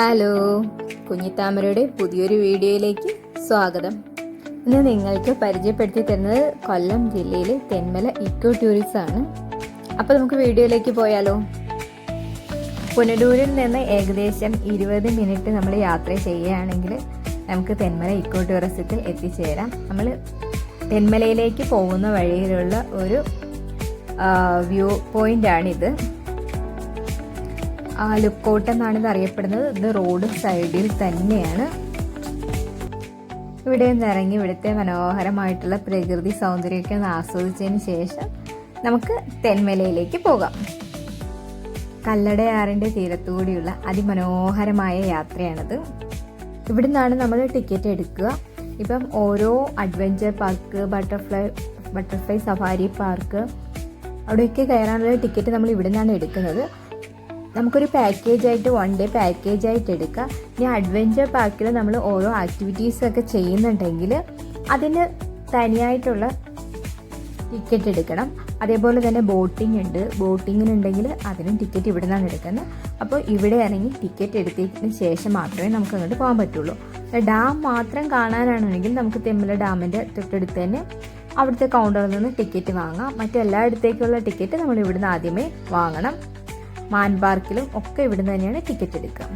Hello, കുഞ്ഞിത്താമരയുടെ പുതിയൊരു വീഡിയോയിലേക്ക് സ്വാഗതം. ഇന്ന് നിങ്ങൾക്ക് പരിചയപ്പെടുത്തി തരുന്നത് കൊല്ലം ജില്ലയിലെ തെന്മല ഇക്കോ ടൂറിസം ആണ്. അപ്പോൾ നമുക്ക് വീഡിയോയിലേക്ക് പോയാലോ. പുനലൂരിൽ നിന്ന് ഏകദേശം 20 മിനിറ്റ് നമ്മൾ യാത്ര ചെയ്യുകയാണെങ്കിൽ നമുക്ക് തെന്മല ഇക്കോ ടൂറിസത്തിൽ എത്തിച്ചേരാം. നമ്മൾ തെന്മലയിലേക്ക് പോകുന്ന വഴിയിലുള്ള ഒരു വ്യൂ പോയിൻ്റാണിത്. ലുക്കൗട്ട് എന്നാണ് ഇത് അറിയപ്പെടുന്നത്. ഇത് റോഡ് സൈഡിൽ തന്നെയാണ്. ഇവിടെ നിന്ന് ഇറങ്ങി ഇവിടുത്തെ മനോഹരമായിട്ടുള്ള പ്രകൃതി സൗന്ദര്യമൊക്കെ ഒന്ന് ആസ്വദിച്ചതിന് ശേഷം നമുക്ക് തെന്മലയിലേക്ക് പോകാം. കല്ലടയാറിൻ്റെ തീരത്തുകൂടിയുള്ള അതിമനോഹരമായ യാത്രയാണിത്. ഇവിടെ നിന്നാണ് നമ്മൾ ടിക്കറ്റ് എടുക്കുക. ഇപ്പം ഓരോ adventure park, butterfly safari park, അവിടെയൊക്കെ കയറാനുള്ള ടിക്കറ്റ് നമ്മൾ ഇവിടെ നിന്നാണ് എടുക്കുന്നത്. നമുക്കൊരു പാക്കേജായിട്ട് 1 ഡേ പാക്കേജായിട്ട് എടുക്കാം. ഇനി അഡ്വഞ്ചർ പാർക്കിൽ നമ്മൾ ഓരോ ആക്ടിവിറ്റീസൊക്കെ ചെയ്യുന്നുണ്ടെങ്കിൽ അതിന് തനിയായിട്ടുള്ള ടിക്കറ്റ് എടുക്കണം. അതേപോലെ തന്നെ ബോട്ടിംഗ് ഉണ്ട്. ബോട്ടിങ്ങിനുണ്ടെങ്കിൽ അതിനും ടിക്കറ്റ് ഇവിടെ നിന്നാണ് എടുക്കുന്നത്. അപ്പോൾ ഇവിടെ ഇറങ്ങി ടിക്കറ്റ് എടുത്തതിന് ശേഷം മാത്രമേ നമുക്ക് അങ്ങോട്ട് പോകാൻ പറ്റുള്ളൂ. ഡാം മാത്രം കാണാനാണെങ്കിൽ നമുക്ക് തെന്മല ഡാമിൻ്റെ തൊട്ടടുത്ത് തന്നെ അവിടുത്തെ കൗണ്ടറിൽ നിന്ന് ടിക്കറ്റ് വാങ്ങാം. മറ്റെല്ലായിടത്തേക്കുള്ള ടിക്കറ്റ് നമ്മൾ ഇവിടുന്ന് ആദ്യമേ വാങ്ങണം. മാൻ പാർക്കിലും ഒക്കെ ഇവിടുന്ന് തന്നെയാണ് ടിക്കറ്റ് എടുക്കുക.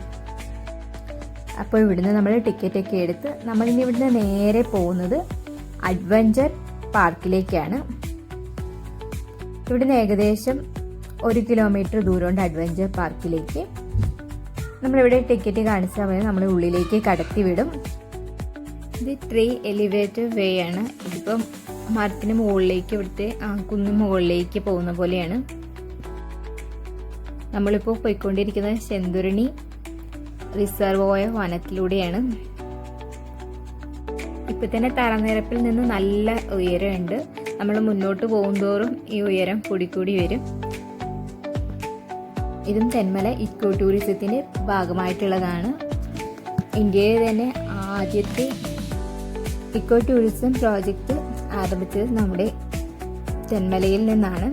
അപ്പോൾ ഇവിടുന്ന് നമ്മൾ ടിക്കറ്റൊക്കെ എടുത്ത് നമ്മളിനി ഇവിടുന്ന് നേരെ പോകുന്നത് അഡ്വഞ്ചർ പാർക്കിലേക്കാണ്. ഇവിടുന്ന് ഏകദേശം 1 കിലോമീറ്റർ ദൂരമുണ്ട് അഡ്വഞ്ചർ പാർക്കിലേക്ക്. നമ്മളിവിടെ ടിക്കറ്റ് കാണിച്ചാൽ മതി, നമ്മൾ ഉള്ളിലേക്ക് കടത്തി വിടും. ഇത് 3 എലിവേറ്റർ വേ ആണ്. ഇതിപ്പം മരത്തിന് മുകളിലേക്ക്, ഇവിടുത്തെ കുന്നിന് മുകളിലേക്ക് പോകുന്ന പോലെയാണ്. നമ്മളിപ്പോൾ പോയിക്കൊണ്ടിരിക്കുന്നത് ചെന്തുരുണി റിസർവോയർ വനത്തിലൂടെയാണ്. ഇപ്പം തന്നെ തറനിരപ്പിൽ നിന്ന് നല്ല ഉയരമുണ്ട്. നമ്മൾ മുന്നോട്ട് പോകുന്തോറും ഈ ഉയരം കൂടിക്കൂടി വരും. ഇതും തെന്മല ഇക്കോ ടൂറിസത്തിൻ്റെ ഭാഗമായിട്ടുള്ളതാണ്. ഇന്ത്യയിലെ തന്നെ ആദ്യത്തെ ഇക്കോ ടൂറിസം പ്രോജക്റ്റ് ആരംഭിച്ചത് നമ്മുടെ തെന്മലയിൽ നിന്നാണ്.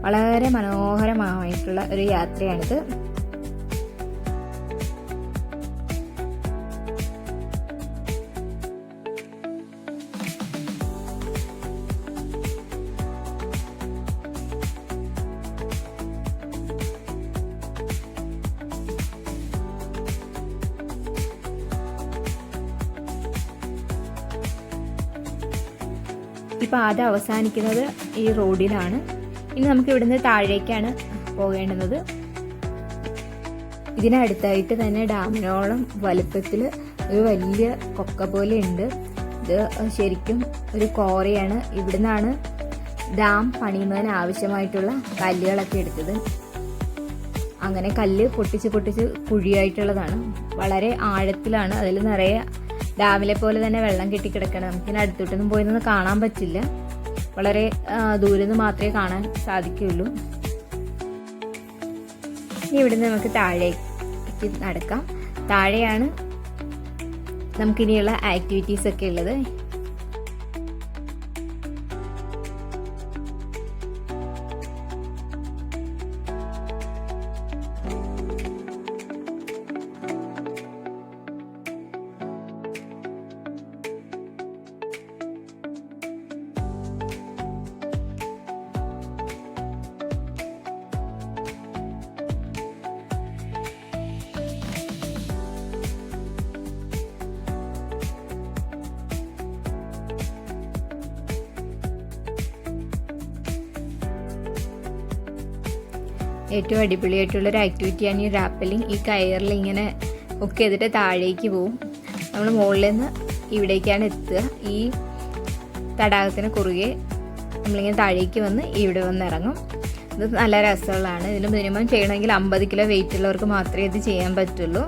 വളരെ മനോഹരമായിട്ടുള്ള ഒരു യാത്രയാണിത്. ഈ പാത അവസാനിക്കുന്നത് ഈ റോഡിലാണ്. ഇനി നമുക്ക് ഇവിടുന്ന് താഴേക്കാണ് പോകേണ്ടുന്നത്. ഇതിനടുത്തായിട്ട് തന്നെ ഡാമിനോളം വലുപ്പത്തിൽ ഒരു വലിയ കൊക്ക പോലെ ഉണ്ട്. ഇത് ശരിക്കും ഒരു കോറിയാണ്. ഇവിടുന്നാണ് ഡാം പണിയുന്നതിന് ആവശ്യമായിട്ടുള്ള കല്ലുകളൊക്കെ എടുത്തത്. അങ്ങനെ കല്ല് പൊട്ടിച്ച് കുഴിയായിട്ടുള്ളതാണ്. വളരെ ആഴത്തിലാണ്. അതിൽ നിറയെ ഡാമിലെ പോലെ തന്നെ വെള്ളം കെട്ടിക്കിടക്കണം. നമുക്കിതിന് അടുത്തോട്ടൊന്നും പോയി കാണാൻ പറ്റില്ല. വളരെ ദൂരെ നിന്ന് മാത്രമേ കാണാൻ സാധിക്കുകയുള്ളൂ. ഇനി ഇവിടുന്ന് നമുക്ക് താഴേക്ക് നടക്കാം. താഴെയാണ് നമുക്കിനിയുള്ള ആക്ടിവിറ്റീസ് ഒക്കെ ഉള്ളത്. ഏറ്റവും അടിപൊളിയായിട്ടുള്ളൊരു ആക്ടിവിറ്റിയാണ് ഈ റാപ്പലിംഗ്. ഈ കയറിൽ ഇങ്ങനെ ഒക്കെ ചെയ്തിട്ട് താഴേക്ക് പോവും. നമ്മൾ മുകളിൽ നിന്ന് ഇവിടേക്കാണ് എത്തുക. ഈ തടാകത്തിന് കുറുകെ നമ്മളിങ്ങനെ താഴേക്ക് വന്ന് ഇവിടെ വന്ന് ഇറങ്ങും. ഇത് നല്ല രസമുള്ളതാണ്. ഇതിന് മിനിമം ചെയ്യണമെങ്കിൽ 50 കിലോ വെയിറ്റ് ഉള്ളവർക്ക് മാത്രമേ ഇത് ചെയ്യാൻ പറ്റുള്ളൂ.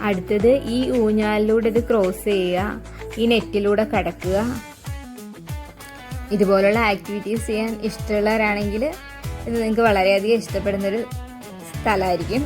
അടുത്തത് ഈ ഊഞ്ഞാലിലൂടെ ഇത് ക്രോസ് ചെയ്യുക, ഈ നെറ്റിലൂടെ കടക്കുക. ഇതുപോലുള്ള ആക്ടിവിറ്റീസ് ചെയ്യാൻ ഇഷ്ടമുള്ളവരാണെങ്കിൽ ഇത് നിങ്ങൾക്ക് വളരെയധികം ഇഷ്ടപ്പെടുന്നൊരു സ്ഥലമായിരിക്കും.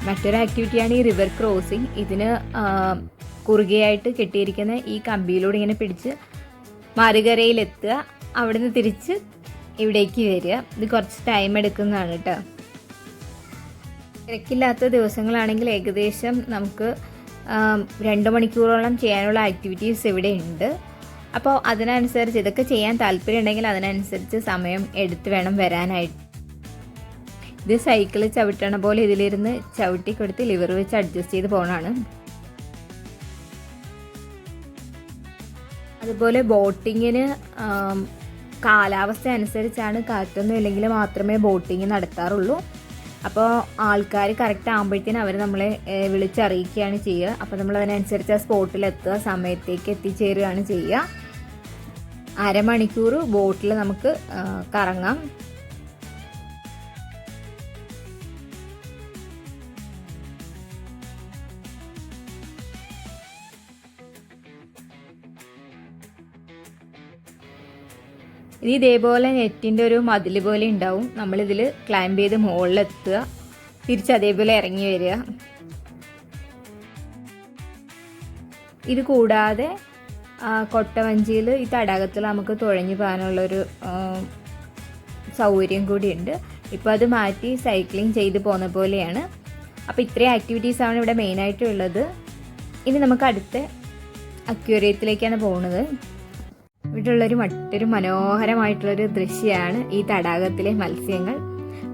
മറ്റൊരു ആക്ടിവിറ്റിയാണ് ഈ റിവർ ക്രോസിങ്. ഇതിന് കുറുകയായിട്ട് കെട്ടിയിരിക്കുന്ന ഈ കമ്പിയിലൂടെ ഇങ്ങനെ പിടിച്ച് മറുകരയിലെത്തുക, അവിടെ നിന്ന് തിരിച്ച് ഇവിടേക്ക് വരിക. ഇത് കുറച്ച് ടൈം എടുക്കുന്നതാണ് കേട്ടോ. തിരക്കില്ലാത്ത ദിവസങ്ങളാണെങ്കിൽ ഏകദേശം നമുക്ക് 2 മണിക്കൂറോളം ചെയ്യാനുള്ള ആക്ടിവിറ്റീസ് ഇവിടെ ഉണ്ട്. അപ്പോൾ അതിനനുസരിച്ച് ഇതൊക്കെ ചെയ്യാൻ താല്പര്യം ഉണ്ടെങ്കിൽ അതിനനുസരിച്ച് സമയം എടുത്ത് വേണം വരാനായിട്ട്. ഇത് സൈക്കിൾ ചവിട്ടണ പോലെ ഇതിലിരുന്ന് ചവിട്ടി കൊടുത്ത് ലിവർ വെച്ച് അഡ്ജസ്റ്റ് ചെയ്ത് പോകണമാണ്. അതുപോലെ ബോട്ടിങ്ങിന് കാലാവസ്ഥ അനുസരിച്ചാണ്, കാറ്റൊന്നും ഇല്ലെങ്കിൽ മാത്രമേ ബോട്ടിങ് നടത്താറുള്ളൂ. അപ്പോൾ ആൾക്കാർ കറക്റ്റ് ആകുമ്പോഴത്തേനും അവർ നമ്മളെ വിളിച്ചറിയിക്കുകയാണ് ചെയ്യുക. അപ്പോൾ നമ്മൾ അതിനനുസരിച്ച് ആ സ്പോട്ടിലെത്തുക, സമയത്തേക്ക് എത്തിച്ചേരുകയാണ് ചെയ്യുക. 1/2 മണിക്കൂർ ബോട്ടിൽ നമുക്ക് കറങ്ങാം. ഇനി ഇതേപോലെ നെറ്റിൻ്റെ ഒരു മതിൽ പോലെ ഉണ്ടാവും. നമ്മളിതിൽ ക്ലൈംബ് ചെയ്ത് മുകളിലെത്തുക, തിരിച്ച് അതേപോലെ ഇറങ്ങി വരിക. ഇത് കൂടാതെ കൊട്ടവഞ്ചിയിൽ ഈ തടാകത്തിൽ നമുക്ക് തുഴഞ്ഞു പോകാനുള്ളൊരു സൗകര്യം കൂടിയുണ്ട്. ഇപ്പോൾ അത് മാറ്റി സൈക്ലിംഗ് ചെയ്ത് പോകുന്ന പോലെയാണ്. അപ്പോൾ ഇത്രയും ആക്ടിവിറ്റീസാണ് ഇവിടെ മെയിനായിട്ടുള്ളത്. ഇനി നമുക്ക് അടുത്ത അക്വേറിയത്തിലേക്കാണ് പോകുന്നത്. ഇവിടെയുള്ളൊരു മറ്റൊരു മനോഹരമായിട്ടുള്ളൊരു ദൃശ്യമാണ് ഈ തടാകത്തിലെ മത്സ്യങ്ങൾ.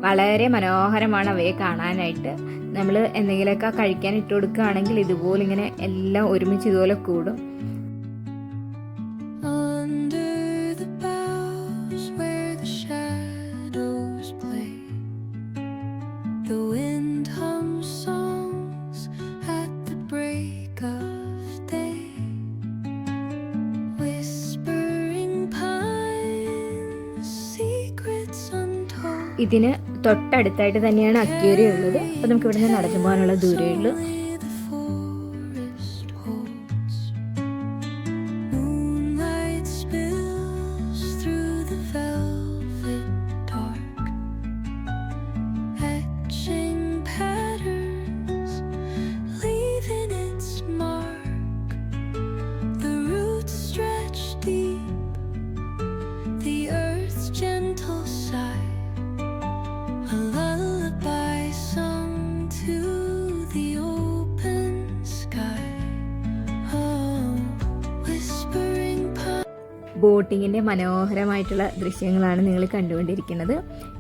വളരെ മനോഹരമാണ് അവയെ കാണാനായിട്ട്. നമ്മൾ എന്തെങ്കിലുമൊക്കെ കഴിക്കാൻ ഇട്ട് കൊടുക്കുകയാണെങ്കിൽ ഇതുപോലെ ഇങ്ങനെ എല്ലാം ഒരുമിച്ച് ഇതുപോലെ കൂടും. ഇതിന് തൊട്ടടുത്തായിട്ട് തന്നെയാണ് അക്വേറിയം ഉള്ളത്. അപ്പോൾ നമുക്ക് ഇവിടെ നിന്ന് നടന്നു പോകാനുള്ള ദൂരമേ ഉള്ളൂ. ബോട്ടിങ്ങിൻ്റെ മനോഹരമായിട്ടുള്ള ദൃശ്യങ്ങളാണ് നിങ്ങൾ കണ്ടുകൊണ്ടിരിക്കുന്നത്.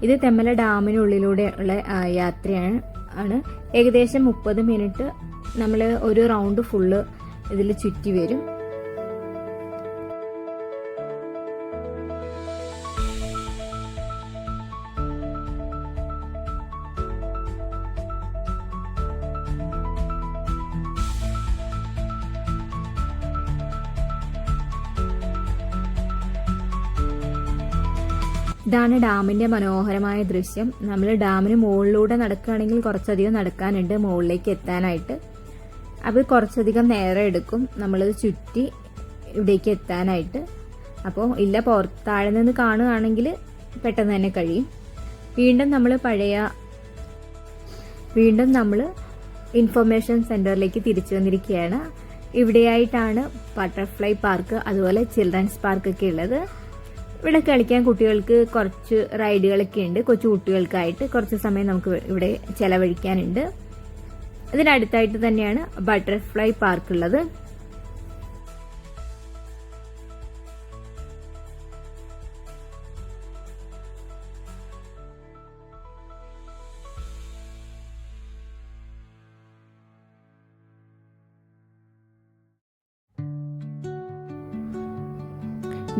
ഇത് തെന്മല ഡാമിനുള്ളിലൂടെ ഉള്ള യാത്രയാണ്. ഏകദേശം 30 മിനിറ്റ് നമ്മൾ ഒരു റൗണ്ട് ഫുള്ള് ഇതിൽ ചുറ്റി വരും. ഇതാണ് ഡാമിൻ്റെ മനോഹരമായ ദൃശ്യം. നമ്മൾ ഡാമിന് മുകളിലൂടെ നടക്കുകയാണെങ്കിൽ കുറച്ചധികം നടക്കാനുണ്ട് മുകളിലേക്ക് എത്താനായിട്ട്. അത് കുറച്ചധികം നേരം എടുക്കും നമ്മളത് ചുറ്റി ഇവിടേക്ക് എത്താനായിട്ട്. അപ്പോൾ ഇല്ല താഴെ നിന്ന് കാണുകയാണെങ്കിൽ പെട്ടെന്ന് തന്നെ കഴിയും. വീണ്ടും നമ്മൾ ഇൻഫർമേഷൻ സെൻറ്ററിലേക്ക് തിരിച്ചു വന്നിരിക്കുകയാണ്. ഇവിടെയായിട്ടാണ് ബട്ടർഫ്ലൈ പാർക്ക് അതുപോലെ ചിൽഡ്രൻസ് പാർക്കൊക്കെ ഉള്ളത്. ഇവിടെ കളിക്കാൻ കുട്ടികൾക്ക് കുറച്ച് റൈഡുകളൊക്കെ ഉണ്ട്. കൊച്ചു കുട്ടികൾക്കായിട്ട് കുറച്ച് സമയം നമുക്ക് ഇവിടെ ചെലവഴിക്കാനുണ്ട്. ഇതിനടുത്തായിട്ട് തന്നെയാണ് ബട്ടർഫ്ലൈ പാർക്ക് ഉള്ളത്.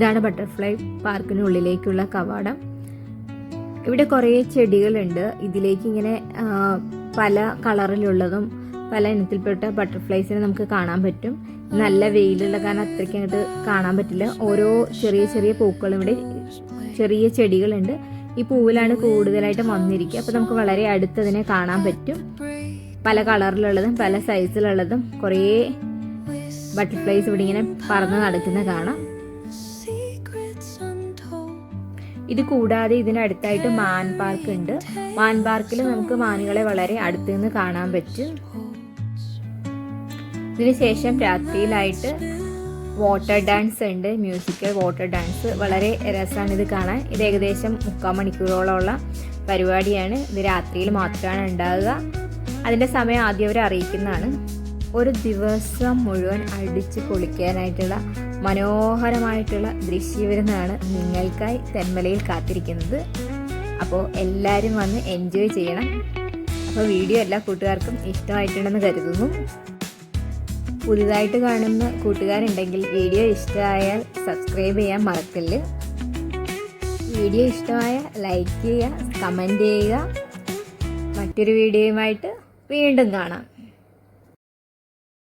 ഇതാണ് ബട്ടർഫ്ലൈ പാർക്കിനുള്ളിലേക്കുള്ള കവാടം. ഇവിടെ കുറേ ചെടികളുണ്ട്. ഇതിലേക്ക് ഇങ്ങനെ പല കളറിലുള്ളതും പല ഇനത്തിൽപ്പെട്ട ബട്ടർഫ്ലൈസിനെ നമുക്ക് കാണാൻ പറ്റും. നല്ല വെയിലുള്ള കാരണം അത്രയ്ക്ക് അങ്ങോട്ട് കാണാൻ പറ്റില്ല. ഓരോ ചെറിയ ചെറിയ പൂക്കളും ഇവിടെ ചെറിയ ചെടികളുണ്ട്. ഈ പൂവിലാണ് കൂടുതലായിട്ട് വന്നിരിക്കുക. അപ്പോൾ നമുക്ക് വളരെ അടുത്തതിനെ കാണാൻ പറ്റും. പല കളറിലുള്ളതും പല സൈസിലുള്ളതും കുറേ ബട്ടർഫ്ലൈസ് ഇവിടെ ഇങ്ങനെ പറന്ന് നടക്കുന്ന കാണാം. ഇത് കൂടാതെ ഇതിനടുത്തായിട്ട് മാൻ പാർക്ക് ഉണ്ട്. മാൻ പാർക്കിൽ നമുക്ക് മാനുകളെ വളരെ അടുത്ത് നിന്ന് കാണാൻ പറ്റും. ഇതിനുശേഷം രാത്രിയിലായിട്ട് വാട്ടർ ഡാൻസ് ഉണ്ട്, മ്യൂസിക്കൽ വാട്ടർ ഡാൻസ്. വളരെ രസമാണ് ഇത് കാണാൻ. ഇത് ഏകദേശം 3/4 മണിക്കൂറോളമുള്ള പരിപാടിയാണ്. ഇത് രാത്രിയിൽ മാത്രമാണ് ഉണ്ടാകുക. അതിൻ്റെ സമയം ആദ്യം അവർ അറിയിക്കുന്നതാണ്. ഒരു ദിവസം മുഴുവൻ അടിച്ച് പൊളിക്കാനായിട്ടുള്ള മനോഹരമായിട്ടുള്ള ദൃശ്യവിരുന്നാണ് നിങ്ങൾക്കായി തെന്മലയിൽ കാത്തിരിക്കുന്നത്. അപ്പോൾ എല്ലാവരും വന്ന് എൻജോയ് ചെയ്യണം. അപ്പോൾ വീഡിയോ എല്ലാ കൂട്ടുകാർക്കും ഇഷ്ടമായിട്ടുണ്ടെന്ന് കരുതുന്നു. പുതിയതായിട്ട് കാണുന്ന കൂട്ടുകാരുണ്ടെങ്കിൽ വീഡിയോ ഇഷ്ടമായാൽ സബ്സ്ക്രൈബ് ചെയ്യാൻ മറക്കല്ല്. വീഡിയോ ഇഷ്ടമായ ലൈക്ക് ചെയ്യുക, കമൻറ്റ് ചെയ്യുക. മറ്റൊരു വീഡിയോയുമായിട്ട് വീണ്ടും കാണാം.